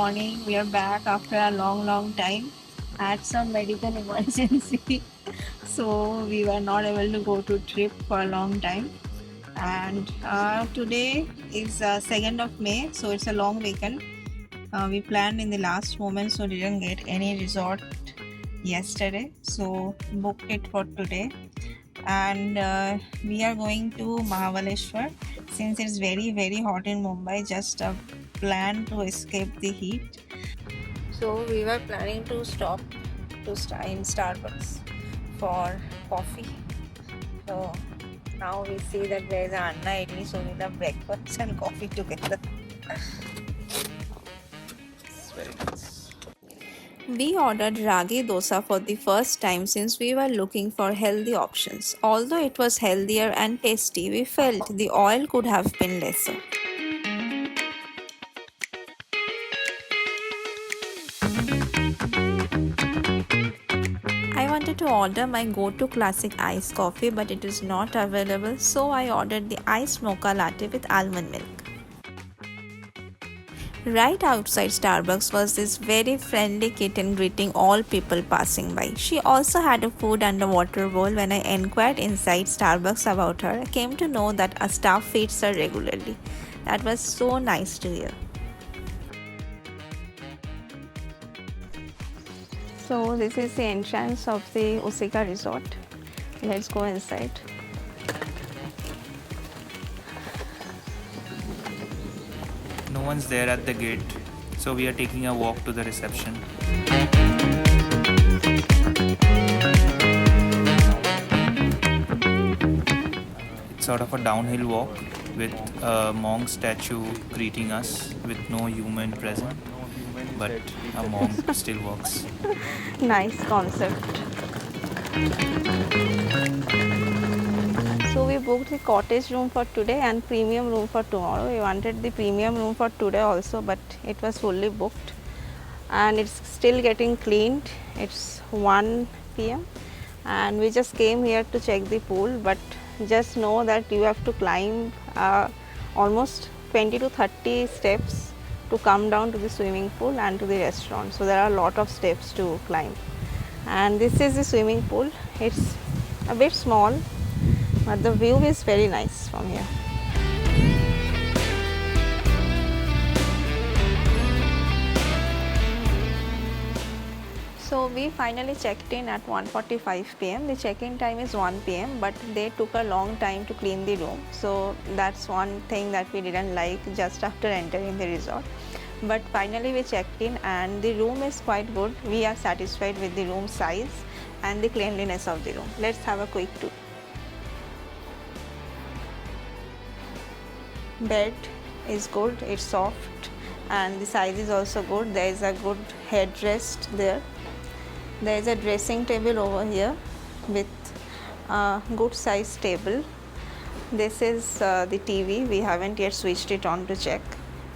morning. We are back after a long time. Had some medical emergency, so we were not able to go to trip for a long time. And today is 2nd of May, so it's a long weekend. We planned in the last moment, so didn't get any resort yesterday, so booked it for today. And we are going to Mahabaleshwar since it's very hot in Mumbai. Just a plan to escape the heat. So we were planning to stop in Starbucks for coffee. So now we see that there is an Anna Idli, so we'll have breakfast and coffee together. It's very nice. We ordered ragi dosa for the first time since we were looking for healthy options. Although it was healthier and tasty, we felt the oil could have been lesser. I wanted to order my go-to classic iced coffee, but it is not available, so I ordered the iced mocha latte with almond milk. Right outside Starbucks was this very friendly kitten greeting all people passing by. She also had a food and a water bowl. When I inquired inside Starbucks about her, I came to know that a staff feeds her regularly. That was so nice to hear. So this is the entrance of the Useeka Resort. Let's go inside. No one's there at the gate, so we are taking a walk to the reception. It's sort of a downhill walk with a monk statue greeting us with no human present, but a monk still walks. Nice concept. So we booked the cottage room for today and premium room for tomorrow. We wanted the premium room for today also, but it was fully booked and it's still getting cleaned. It's 1 p.m. and we just came here to check the pool, but just know that you have to climb almost 20 to 30 steps to come down to the swimming pool and to the restaurant. So there are a lot of steps to climb. And this is the swimming pool. It's a bit small, but the view is very nice from here. So we finally checked in at 1:45 p.m. The check-in time is 1 p.m. but they took a long time to clean the room. So that's one thing that we didn't like just after entering the resort. But finally we checked in and the room is quite good. We are satisfied with the room size and the cleanliness of the room. Let's have a quick tour. Bed is good, it's soft and the size is also good. There is a good headrest there. There is a dressing table over here with a good size table. This is the TV. We haven't yet switched it on to check.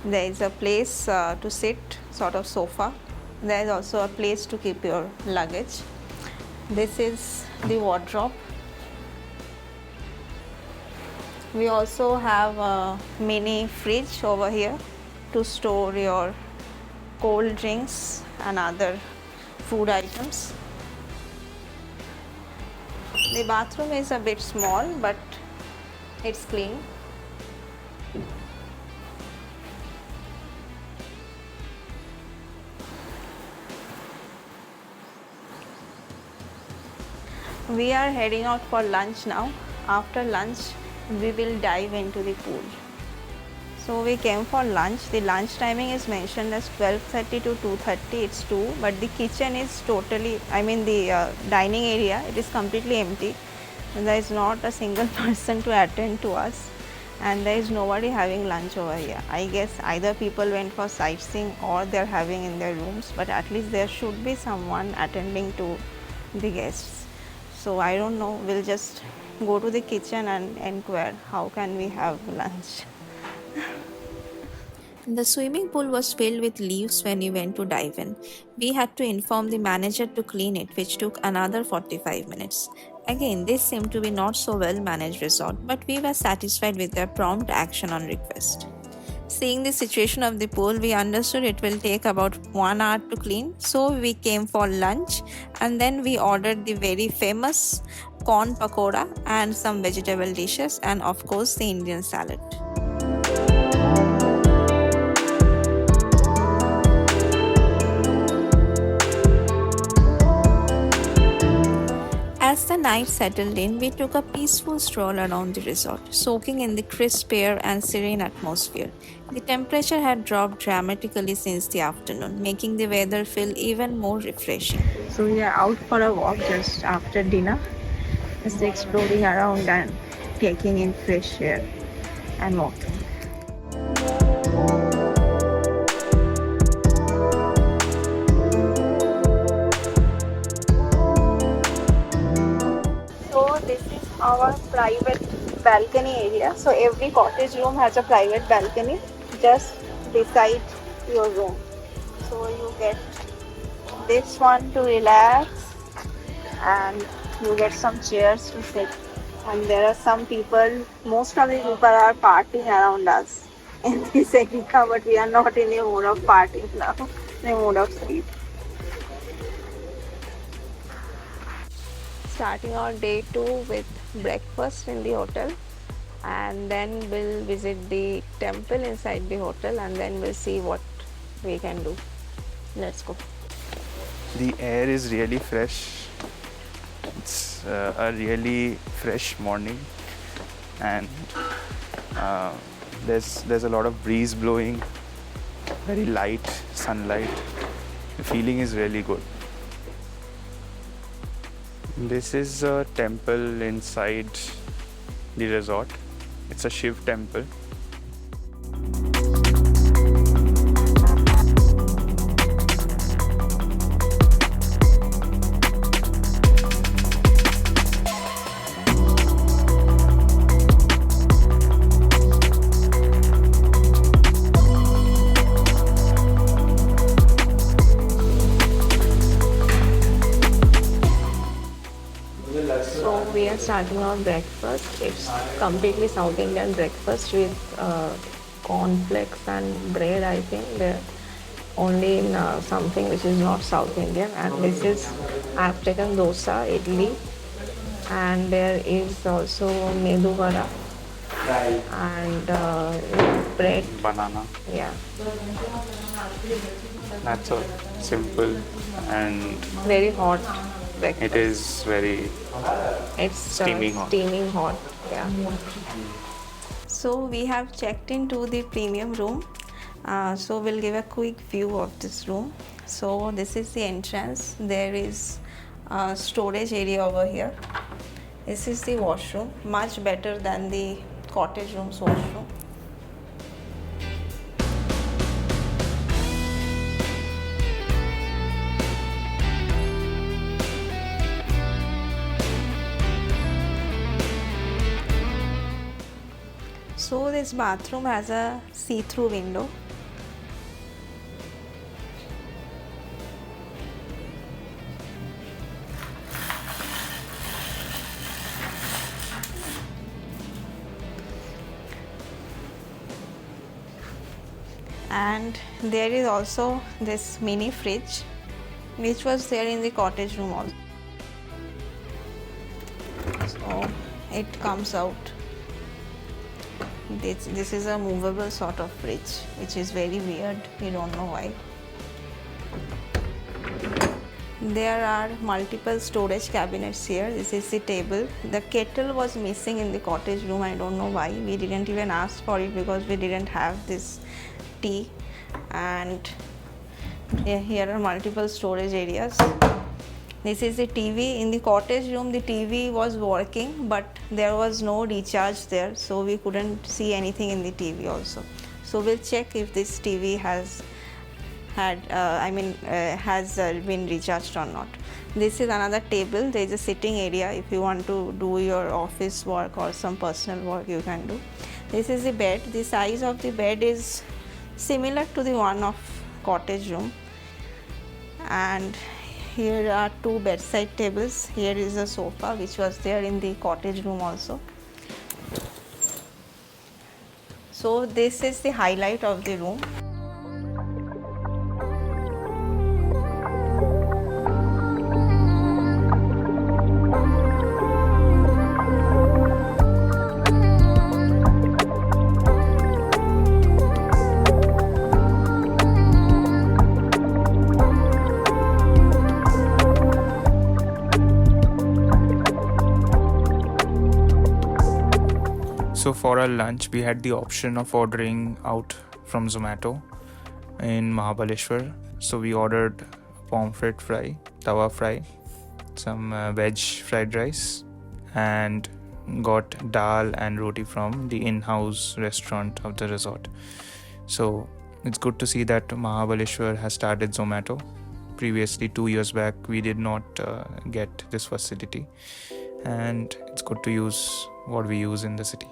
There is a place to sit, sort of sofa. There is also a place to keep your luggage. This is the wardrobe. We also have a mini fridge over here to store your cold drinks and other food items. The bathroom is a bit small, but it's clean. We are heading out for lunch now. After lunch, we will dive into the pool. So we came for lunch. The lunch timing is mentioned as 12:30 to 2:30. It's 2, but the kitchen is totally, the dining area, it is completely empty. There is not a single person to attend to us and there is nobody having lunch over here. I guess either people went for sightseeing or they're having in their rooms, but at least there should be someone attending to the guests. So I don't know, we'll just go to the kitchen and inquire how can we have lunch. The swimming pool was filled with leaves when we went to dive in. We had to inform the manager to clean it, which took another 45 minutes. Again, this seemed to be not so well managed resort, but we were satisfied with their prompt action on request. Seeing the situation of the pool, we understood it will take about 1 hour to clean. So we came for lunch and then we ordered the very famous corn pakoda and some vegetable dishes and of course the Indian salad. As the night settled in, we took a peaceful stroll around the resort, soaking in the crisp air and serene atmosphere. The temperature had dropped dramatically since the afternoon, making the weather feel even more refreshing. So we are out for a walk just after dinner, just exploring around and taking in fresh air and walking. So this is our private balcony area. So every cottage room has a private balcony just beside your room. So you get this one to relax and you get some chairs to sit. And there are some people, most of the people are partying around us in this area, but we are not in the mood of partying now, in the mood of sleep. Starting our day 2 with breakfast in the hotel, and then we'll visit the temple inside the hotel and then we'll see what we can do. Let's go. The air is really fresh. It's a really fresh morning, and there's a lot of breeze blowing, very light sunlight. The feeling is really good. This is a temple inside the resort. It's a Shiv temple. So we are starting our breakfast. It's completely South Indian breakfast with cornflakes and bread. I think they're only in something which is not South Indian. And this is, I've taken dosa, idli, and there is also medu vada and bread. Banana. Yeah, That's all simple, and very hot breakfast. it is very It's steaming hot. steaming hot. Yeah. So we have checked into the premium room. So we'll give a quick view of this room. So this is the entrance. There is a storage area over here. This is the washroom, much better than the cottage room's washroom. So this bathroom has a see-through window. And there is also this mini fridge which was there in the cottage room also. So it comes out. This is a movable sort of fridge which is very weird. We don't know why. There are multiple storage cabinets here. This is the table. The kettle was missing in the cottage room. I don't know why. We didn't even ask for it because we didn't have this tea. And here are multiple storage areas. This is the TV. In the cottage room, the TV was working, but there was no recharge there, so we couldn't see anything in the TV also. So we'll check if this TV has been recharged or not. This is another table. There is a sitting area. If you want to do your office work or some personal work, you can do. This is the bed. The size of the bed is similar to the one of cottage room. And here are two bedside tables. Here is a sofa which was there in the cottage room also. So this is the highlight of the room. So for our lunch, we had the option of ordering out from Zomato in Mahabaleshwar. So we ordered pomfret fry, tawa fry, some veg fried rice, and got dal and roti from the in-house restaurant of the resort. So it's good to see that Mahabaleshwar has started Zomato. Previously, 2 years back, we did not get this facility, and it's good to use what we use in the city.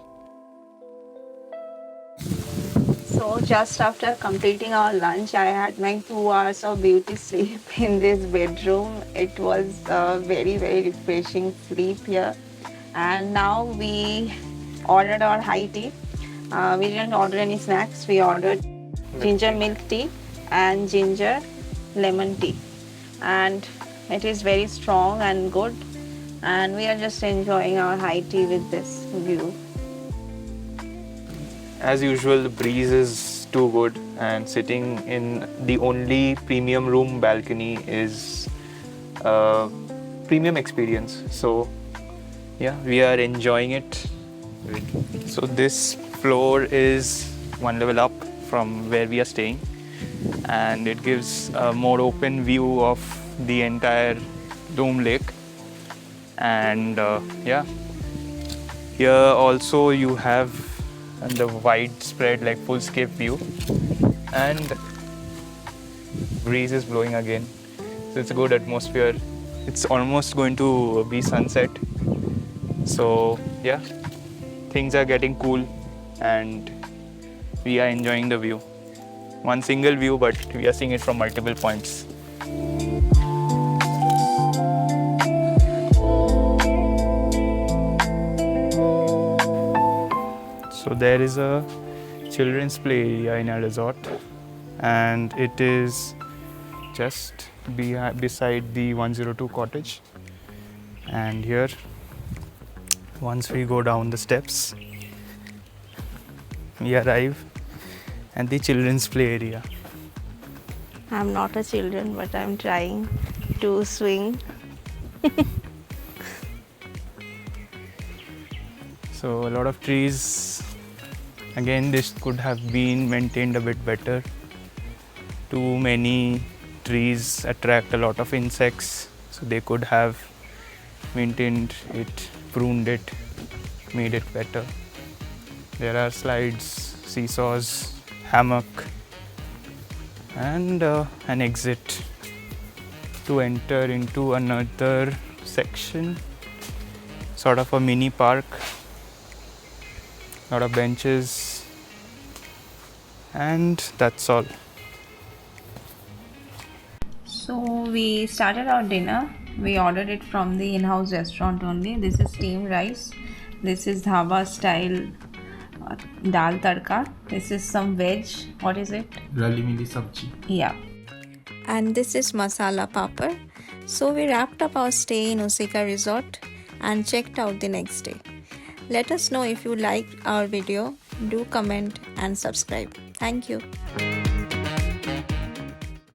So just after completing our lunch, I had my 2 hours of beauty sleep in this bedroom. It was a very, very refreshing sleep here. And now we ordered our high tea. We didn't order any snacks. We ordered ginger milk tea and ginger lemon tea. And it is very strong and good. And we are just enjoying our high tea with this view. As usual, the breeze is too good, and sitting in the only premium room balcony is a premium experience. So, yeah, we are enjoying it. So, this floor is one level up from where we are staying, and it gives a more open view of the entire Dome Lake. And yeah, here also you have the widespread, like full-scape view, and breeze is blowing again, so it's a good atmosphere. It's almost going to be sunset, so yeah, things are getting cool and we are enjoying the view. One single view, but we are seeing it from multiple points. So there is a children's play area in our resort, and it is just beside the 102 cottage. And here, once we go down the steps, we arrive at the children's play area. I'm not a children, but I'm trying to swing. So a lot of trees. Again, this could have been maintained a bit better. Too many trees attract a lot of insects, so they could have maintained it, pruned it, made it better. There are slides, seesaws, hammock, and an exit to enter into another section, sort of a mini park. Lot of benches, and that's all. So we started our dinner. We ordered it from the in-house restaurant only. This is steamed rice. This is dhaba style dal tadka. This is some veg. What is it? Rali mili sabji. Yeah. And this is masala papad. So we wrapped up our stay in Useeka Resort and checked out the next day. Let us know if you liked our video. Do comment and subscribe. Thank you.